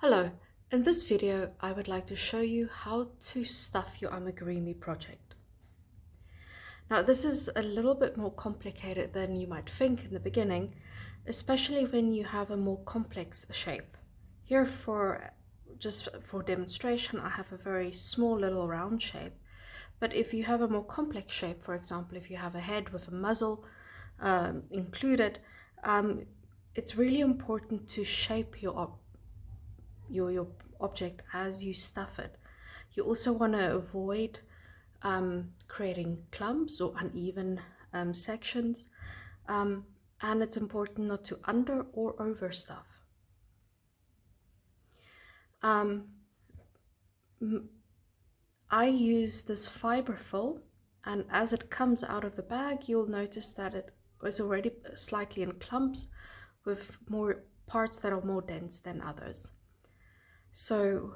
Hello, in this video I would like to show you how to stuff your amigurumi project. Now this is a little bit more complicated than you might think in the beginning, especially when you have a more complex shape. Here just for demonstration I have a very small little round shape, but if you have a more complex shape, for example if you have a head with a muzzle included, it's really important to shape your object as you stuff it. You also want to avoid creating clumps or uneven sections, and it's important not to under or over stuff. I use this fiber fill, and as it comes out of the bag you'll notice that it was already slightly in clumps with more parts that are more dense than others. So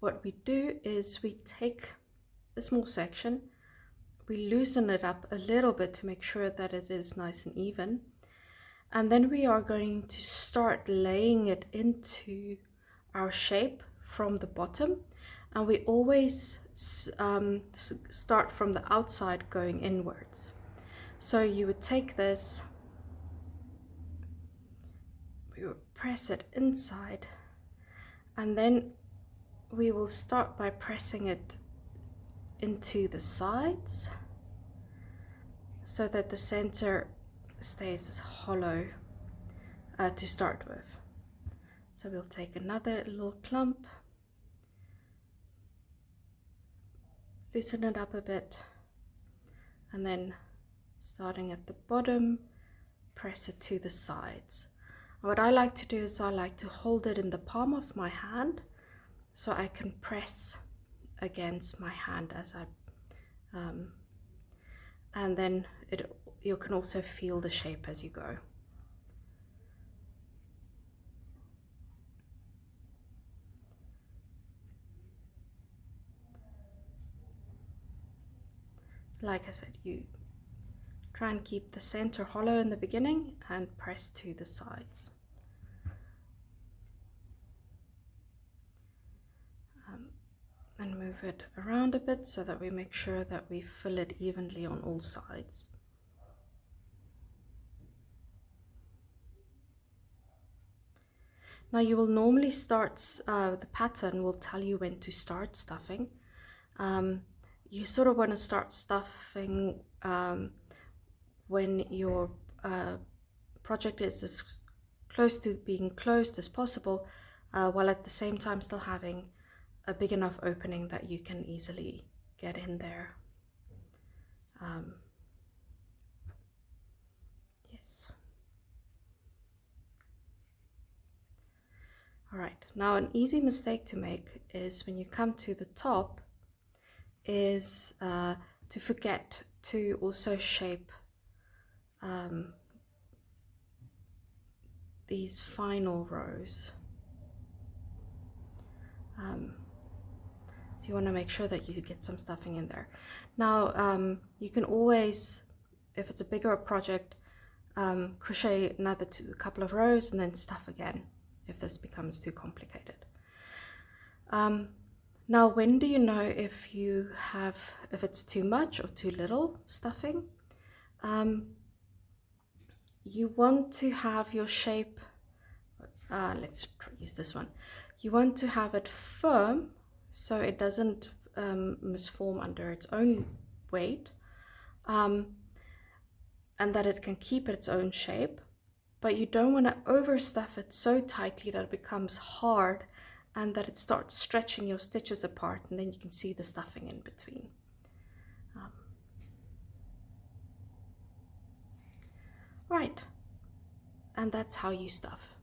what we do is we take a small section, we loosen it up a little bit to make sure that it is nice and even, and then we are going to start laying it into our shape from the bottom, and we always start from the outside going inwards. So you would take this, we would press it inside, and then we will start by pressing it into the sides so that the center stays hollow to start with. So we'll take another little clump, loosen it up a bit, and then starting at the bottom, press it to the sides. What I like to do is I like to hold it in the palm of my hand so I can press against my hand as I and then you can also feel the shape as you go. Like I said, you try and keep the center hollow in the beginning and press to the sides. And move it around a bit so that we make sure that we fill it evenly on all sides. Now you will normally start, the pattern will tell you when to start stuffing. You sort of want to start stuffing when your project is as close to being closed as possible, while at the same time still having a big enough opening that you can easily get in there. Yes. All right, now an easy mistake to make is when you come to the top is to forget to also shape these final rows. So you want to make sure that you get some stuffing in there. Now you can always, if it's a bigger project, crochet another couple of rows and then stuff again if this becomes too complicated. Now when do you know if it's too much or too little stuffing? You want to have your shape, let's use this one. You want to have it firm so it doesn't misform under its own weight, and that it can keep its own shape, but you don't want to overstuff it so tightly that it becomes hard and that it starts stretching your stitches apart, and then you can see the stuffing in between. Right, and that's how you stuff.